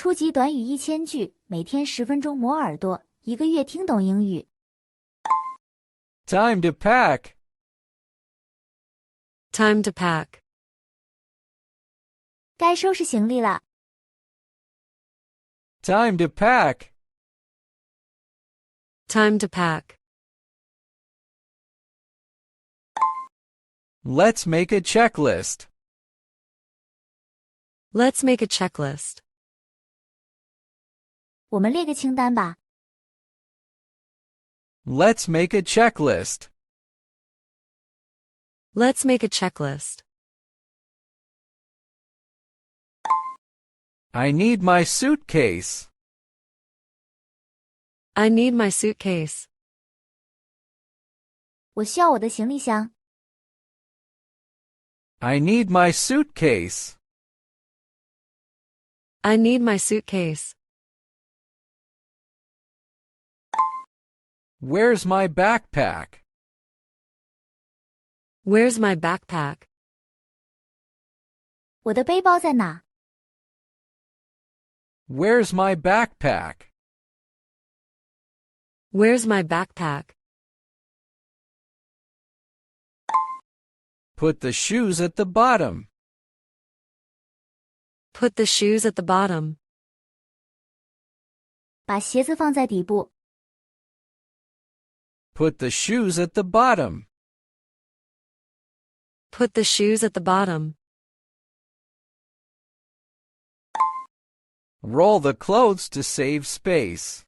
初级短语1000句，每天10分钟磨耳朵，一个月听懂英语。Time to pack. Time to pack. 该收拾行李了。Time to pack. Time to pack. Let's make a checklist. Let's make a checklist. 我们列个清单吧。Let's make a checklist. Let's make a checklist. I need my suitcase. I need my suitcase. 我需要我的行李箱。I need my suitcase. I need my suitcase. Where's my backpack? Where's my backpack? 我的背包在哪？ Where's my backpack? Where's my backpack? Put the shoes at the bottom. Put the shoes at the bottom. 把鞋子放在底部。Put the shoes at the bottom. Put the shoes at the bottom. Roll the clothes to save space.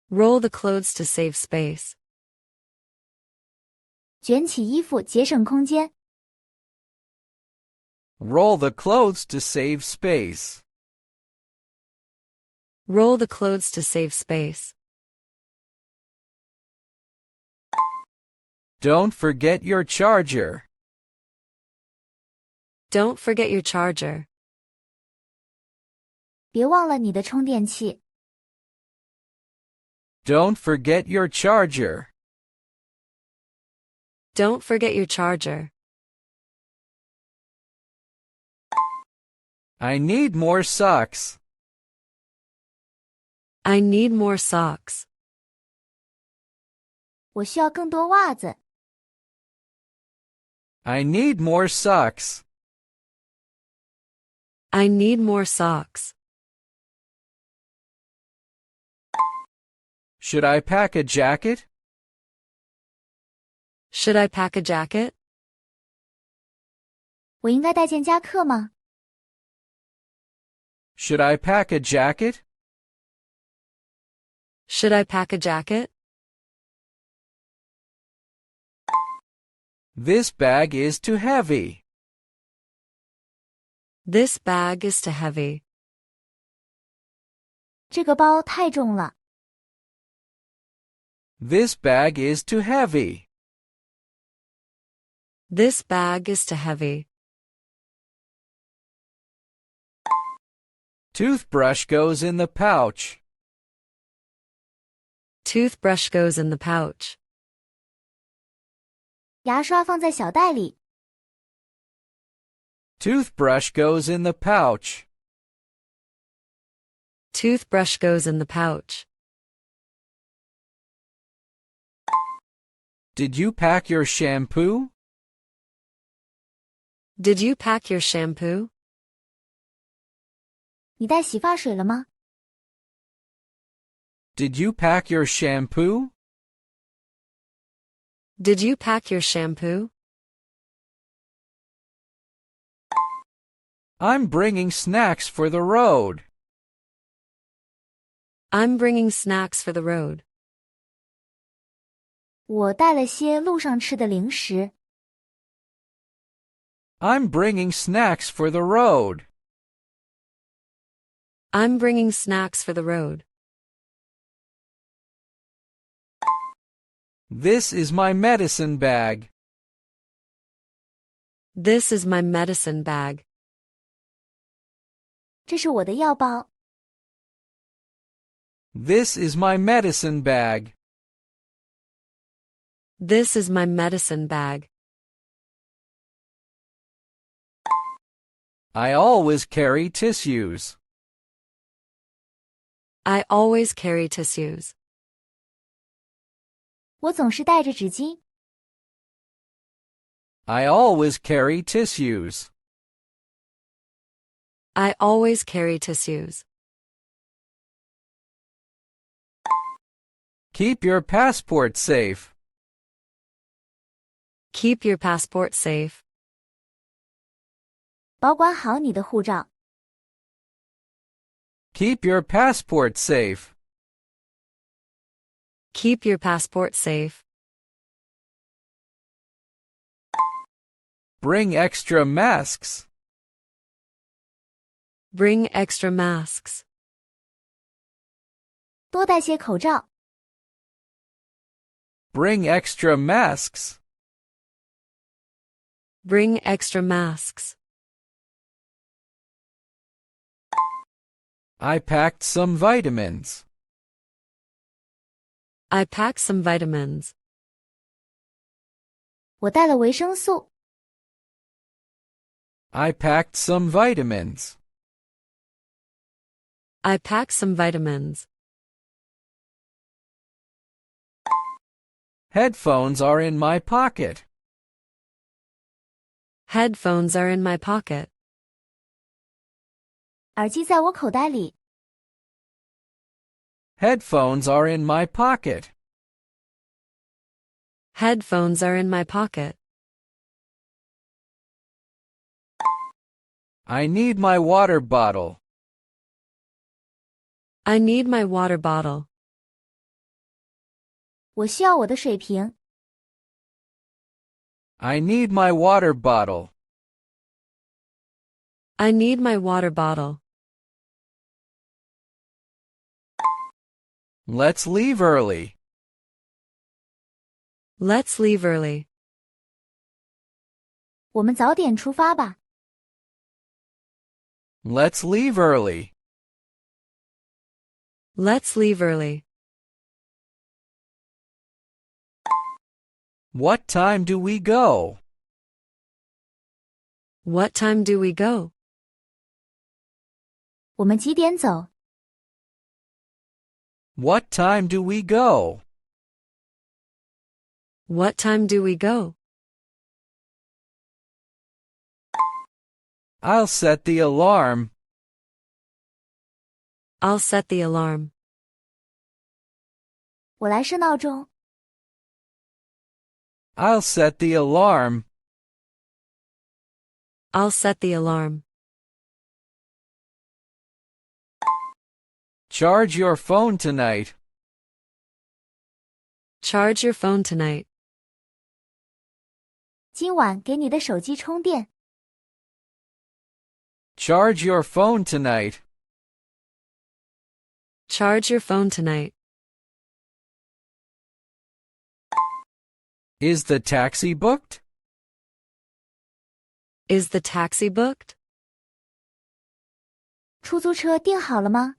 Roll the clothes to save space. 卷起衣服节省空间。Roll the clothes to save space. Roll the clothes to save space. Don't forget your charger. Don't forget your charger. 别忘了你的充电器。Don't forget your charger. Don't forget your charger. I need more socks. I need more socks. 我需要更多袜子。I need more socks. I need more socks. Should I pack a jacket? Should I pack a jacket? 我应该带件夹克吗？ Should I pack a jacket? Should I pack a jacket? This bag is too heavy. This bag is too heavy. 这个包太重了。This bag is too heavy. This bag is too heavy. Toothbrush goes in the pouch. Toothbrush goes in the pouch. 牙刷放在小袋里。Toothbrush goes in the pouch. Toothbrush goes in the pouch. Did you pack your shampoo? Did you pack your shampoo? 你带洗发水了吗？ Did you pack your shampoo? Did you pack your shampoo? I'm bringing snacks for the road. I'm bringing snacks for the road. 我带了些路上吃的零食。I'm bringing snacks for the road. I'm bringing snacks for the road. This is my medicine bag. This is my medicine bag. 这是我的药包。 This is my medicine bag. This is my medicine bag. I always carry tissues. I always carry tissues. 我总是带着纸巾。I always carry tissues. I always carry tissues. Keep your passport safe. Keep your passport safe. 保管好你的护照。Keep your passport safe. Keep your passport safe. Bring extra masks. Bring extra masks. 多带些口罩。Bring extra masks. Bring extra masks. I packed some vitamins. I packed some vitamins. 我带了维生素。I packed some vitamins. I packed some vitamins. Headphones are in my pocket. Headphones are in my pocket. 耳机在我口袋里。Headphones are in my pocket. Headphones are in my pocket. I need my water bottle. I need my water bottle. 我需要我的水瓶。I need my water bottle. I need my water bottle. Let's leave early. Let's leave early. 我们早点出发吧。Let's leave early. Let's leave early. What time do we go? What time do we go? 我们几点走？ What time do we go? What time do we go? I'll set the alarm. I'll set the alarm. 我来设闹钟。I'll set the alarm. I'll set the alarm. Charge your phone tonight. Charge your phone tonight. 今晚给你的手机充电。Charge your phone tonight. Charge your phone tonight. Is the taxi booked? Is the taxi booked? 出租车订好了吗？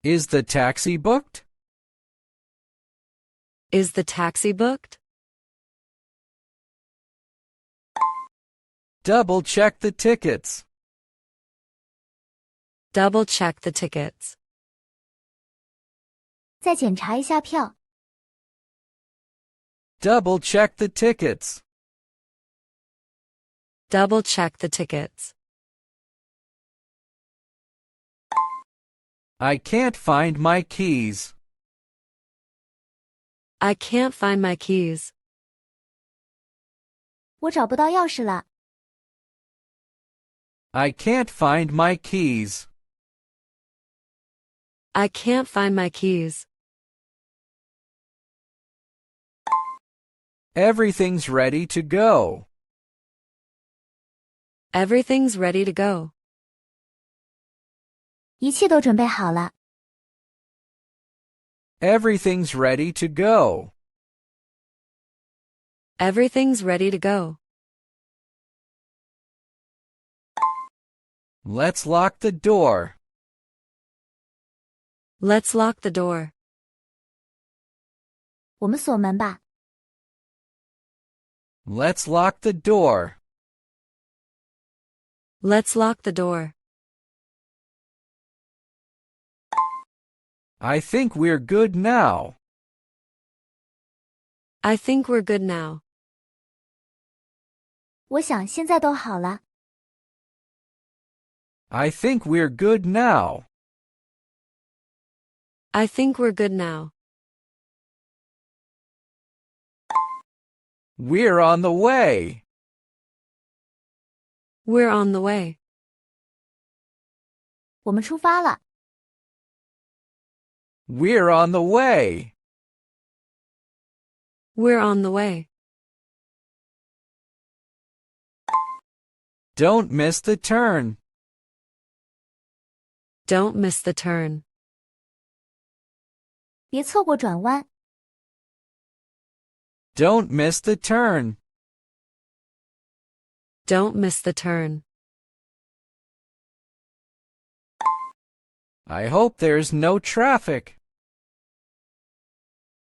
Is the taxi booked? Is the taxi booked? Double check the tickets. Double check the tickets. 再检查一下票。Double check the tickets. Double check the tickets. I can't find my keys. I can't find my keys. 我找不到钥匙了。I can't find my keys. I can't find my keys. Everything's ready to go. Everything's ready to go. 一切都准备好了。Everything's ready to go. Everything's ready to go. Let's lock the door. Let's lock the door. 我们锁门吧。Let's lock the door. Let's lock the door. I think we're good now. I think we're good now. 我想现在都好了。I think we're good now. I think we're good now. We're on the way. We're on the way. 我们出发了。We're on the way. We're on the way. Don't miss the turn. Don't miss the turn. 别错过转弯。Don't miss the turn. Don't miss the turn. I hope there's no traffic.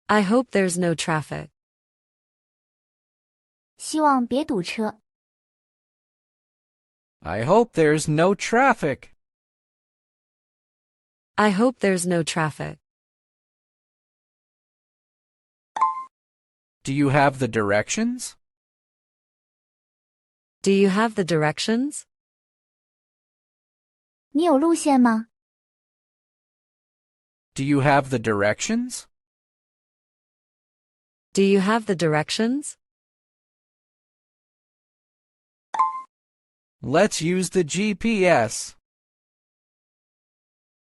I hope there's no traffic. 希望别堵车。I hope there's no traffic. I hope there's no traffic. Do you have the directions? Do you have the directions? 你有路线吗？ Do you have the directions? Do you have the directions? Let's use the GPS.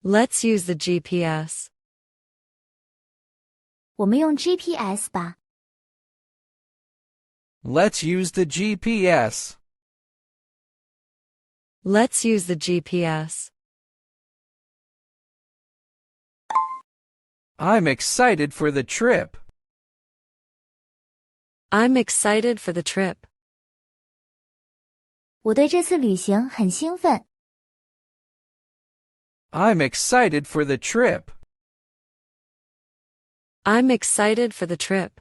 Let's use the GPS. 我们用 GPS 吧。Let's use the GPS. Let's use the GPS. I'm excited for the trip. I'm excited for the trip. 我对这次旅行很兴奋。I'm excited for the trip. I'm excited for the trip.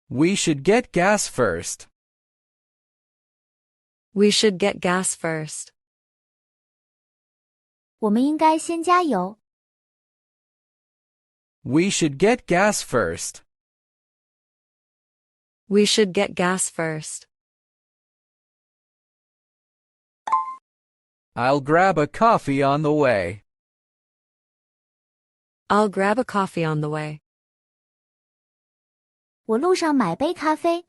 We should get gas first. We should get gas first. 我们应该先加油。We should get gas first. We should get gas first. I'll grab a coffee on the way. I'll grab a coffee on the way. 我路上买杯咖啡。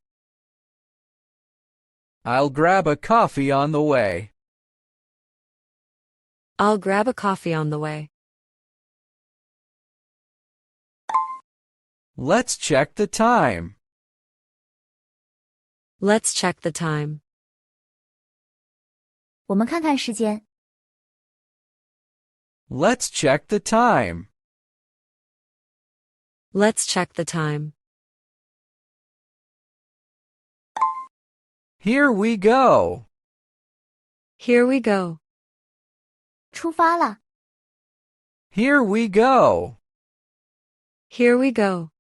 I'll grab a coffee on the way. I'll grab a coffee on the way. Let's check the time. Let's check the time. 我们看看时间。Let's check the time. Let's check the time. Here we go. Here we go. 出发了。 Here we go. Here we go.